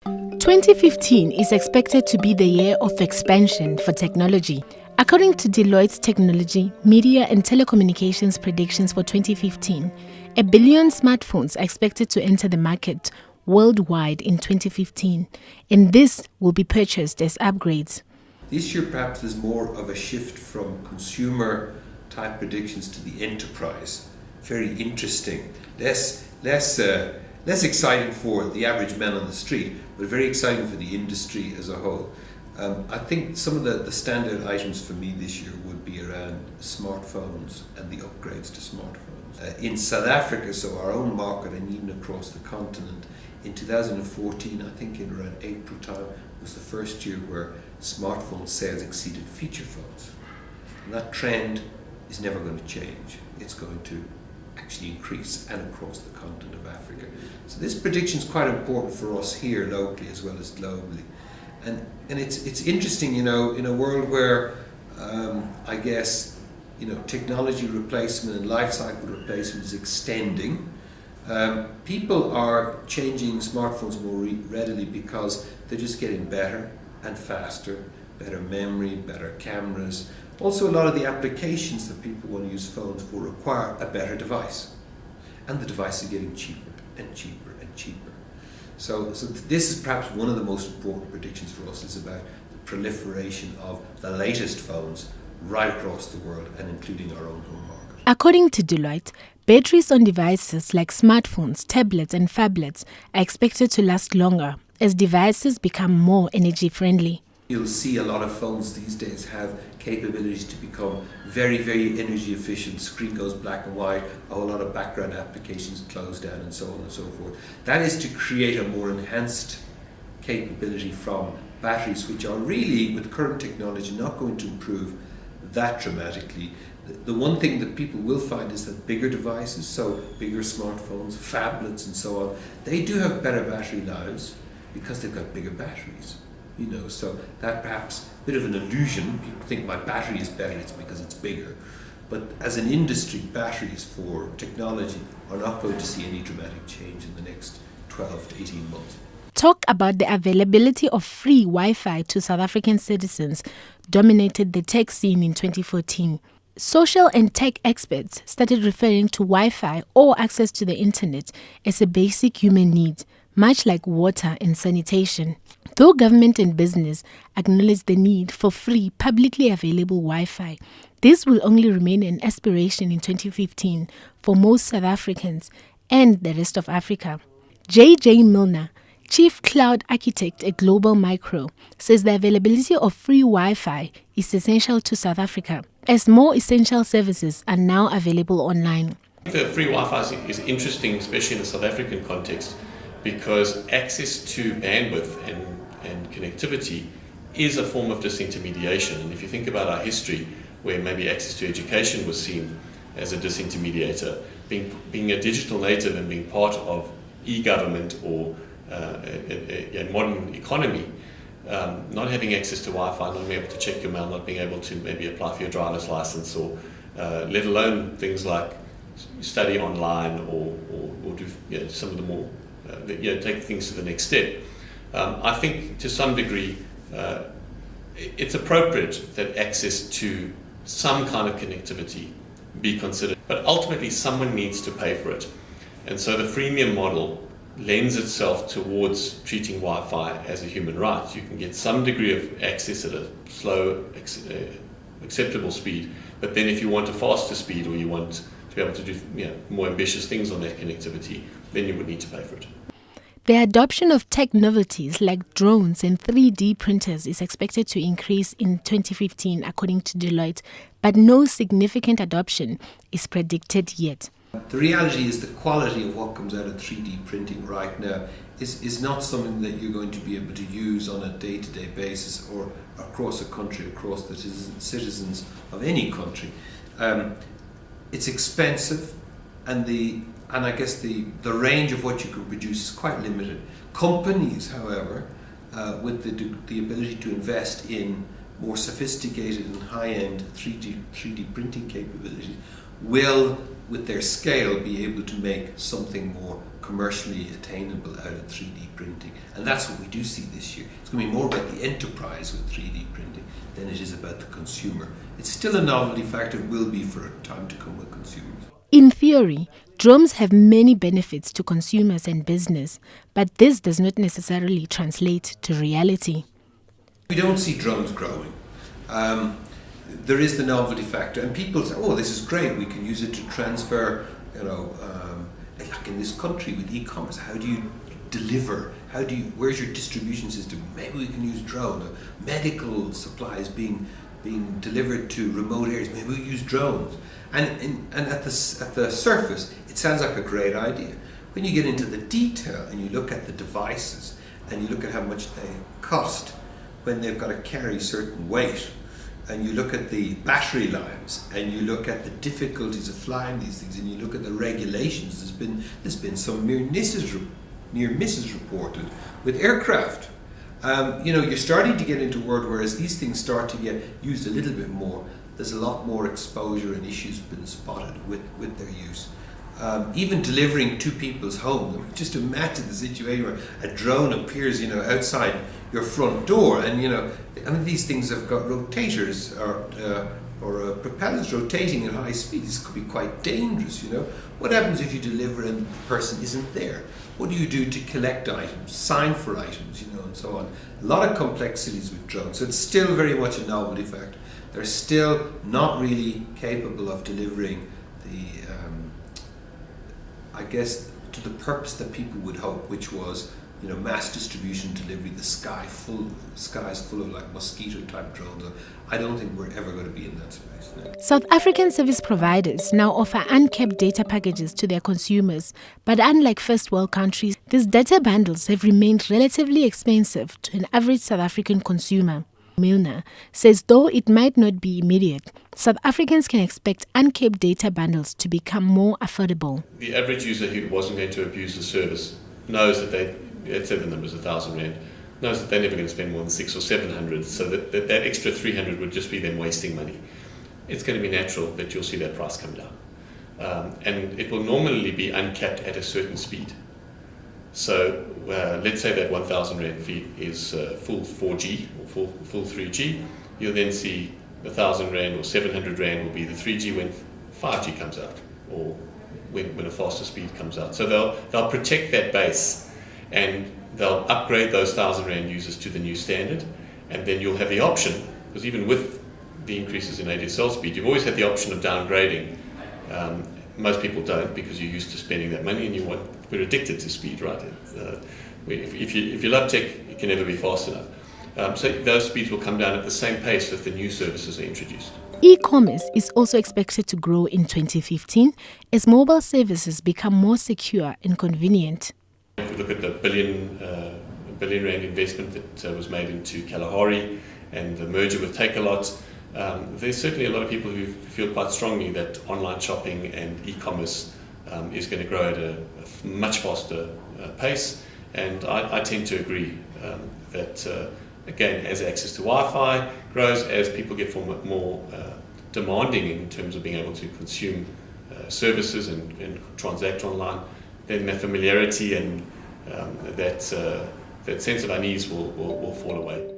2015 is expected to be the year of expansion for technology. According to Deloitte's Technology, Media and Telecommunications predictions for 2015, 1 billion smartphones are expected to enter the market worldwide in 2015, and this will be purchased as upgrades. This year perhaps there's more of a shift from consumer type predictions to the enterprise. Very interesting. Less exciting for the average man on the street, but very exciting for the industry as a whole. I think some of the standout items for me this year would be around smartphones and the upgrades to smartphones. In South Africa, so our own market, and even across the continent, in 2014, I think in around April time, was the first year where smartphone sales exceeded feature phones. And that trend is never going to change. It's going to actually increase, and across the continent of Africa. So this prediction is quite important for us here locally as well as globally. And it's interesting, in a world where I guess technology replacement and life cycle replacement is extending. People are changing smartphones more readily because they're just getting better and faster, better memory, better cameras. Also, a lot of the applications that people want to use phones for require a better device. And the device is getting cheaper and cheaper and cheaper. So this is perhaps one of the most important predictions for us, is about the proliferation of the latest phones right across the world, and including our own home market. According to Deloitte, batteries on devices like smartphones, tablets and phablets are expected to last longer as devices become more energy friendly. You'll see a lot of phones these days have capabilities to become very, very energy efficient. Screen goes black and white, a whole lot of background applications close down, and so on and so forth. That is to create a more enhanced capability from batteries, which are really, with current technology, not going to improve that dramatically. The one thing that people will find is that bigger devices, so bigger smartphones, phablets and so on, they do have better battery lives because they've got bigger batteries. So that perhaps a bit of an illusion. People think my battery is better, it's because it's bigger. But as an industry, batteries for technology are not going to see any dramatic change in the next 12 to 18 months. Talk about the availability of free Wi-Fi to South African citizens dominated the tech scene in 2014. Social and tech experts started referring to Wi-Fi or access to the internet as a basic human need, much like water and sanitation. Though government and business acknowledge the need for free, publicly available Wi-Fi, this will only remain an aspiration in 2015 for most South Africans and the rest of Africa. J.J. Milner, Chief Cloud Architect at Global Micro, says the availability of free Wi-Fi is essential to South Africa, as more essential services are now available online. The free Wi-Fi is interesting, especially in the South African context, because access to bandwidth and connectivity is a form of disintermediation. And if you think about our history, where maybe access to education was seen as a disintermediator, being a digital native and being part of e-government or a modern economy, not having access to Wi-Fi, not being able to check your mail, not being able to maybe apply for your driver's license, or let alone things like study online or do some of the more take things to the next step. I think to some degree it's appropriate that access to some kind of connectivity be considered, but ultimately someone needs to pay for it. And so the freemium model lends itself towards treating Wi-Fi as a human right. You can get some degree of access at a slow, acceptable speed, but then if you want a faster speed, or you want to be able to do more ambitious things on that connectivity, then you would need to pay for it. The adoption of tech novelties like drones and 3D printers is expected to increase in 2015, according to Deloitte, but no significant adoption is predicted yet. The reality is the quality of what comes out of 3D printing right now is not something that you're going to be able to use on a day-to-day basis or across a country, across the citizens of any country. It's expensive, and I guess the range of what you could produce is quite limited. Companies, however, with the ability to invest in more sophisticated and high-end 3D printing capabilities, will, with their scale, be able to make something more commercially attainable out of 3D printing. And that's what we do see this year. It's going to be more about the enterprise with 3D printing than it is about the consumer. It's still a novelty factor, will be for a time to come with consumers. In theory, drones have many benefits to consumers and business, but this does not necessarily translate to reality. We don't see drones growing. There is the novelty factor, and people say, "Oh, this is great. We can use it to transfer." Like in this country with eCommerce, how do you deliver? Where's your distribution system? Maybe we can use drones. Medical supplies being delivered to remote areas. Maybe we use drones. And at the surface, it sounds like a great idea. When you get into the detail and you look at the devices and you look at how much they cost when they've got to carry certain weight, and you look at the battery lives, and you look at the difficulties of flying these things, and you look at the regulations, there's been some near misses reported with aircraft. You're starting to get into a world where as these things start to get used a little bit more, there's a lot more exposure and issues been spotted with their use. Even delivering to people's homes. Just imagine the situation where a drone appears, outside your front door, and these things have got rotators or propellers rotating at high speed. This could be quite dangerous. What happens if you deliver and the person isn't there? What do you do to collect items, sign for items, and so on? A lot of complexities with drones. So it's still very much a novelty factor. They're still not really capable of delivering to the purpose that people would hope, which was, mass distribution delivery, the sky is full of like mosquito type drones. I don't think we're ever going to be in that space. No. South African service providers now offer uncapped data packages to their consumers, but unlike first world countries, these data bundles have remained relatively expensive to an average South African consumer. Milner says though it might not be immediate, South Africans can expect uncapped data bundles to become more affordable. The average user who wasn't going to abuse the service knows that let's say the number's 1,000 Rand, knows that they're never going to spend more than 600 or 700, so that extra 300 would just be them wasting money. It's going to be natural that you'll see that price come down. And it will normally be uncapped at a certain speed. So let's say that 1,000 Rand fee is full 4G or full 3G. You'll then see 1,000 Rand or 700 Rand will be the 3G when 5G comes out, or when a faster speed comes out. So they'll protect that base, and they'll upgrade those 1,000 Rand users to the new standard, and then you'll have the option, because even with the increases in ADSL speed, you've always had the option of downgrading. Most people don't, because you're used to spending that money, and we're addicted to speed, right? If you love tech, it can never be fast enough. So those speeds will come down at the same pace that the new services are introduced. E-commerce is also expected to grow in 2015 as mobile services become more secure and convenient. If we look at the billion Rand investment that was made into Kalahari and the merger with Takealot, there's certainly a lot of people who feel quite strongly that online shopping and e-commerce is going to grow at a much faster pace, and I tend to agree that again, as access to Wi-Fi grows, as people get more demanding in terms of being able to consume services and transact online, then that familiarity and that sense of unease will fall away.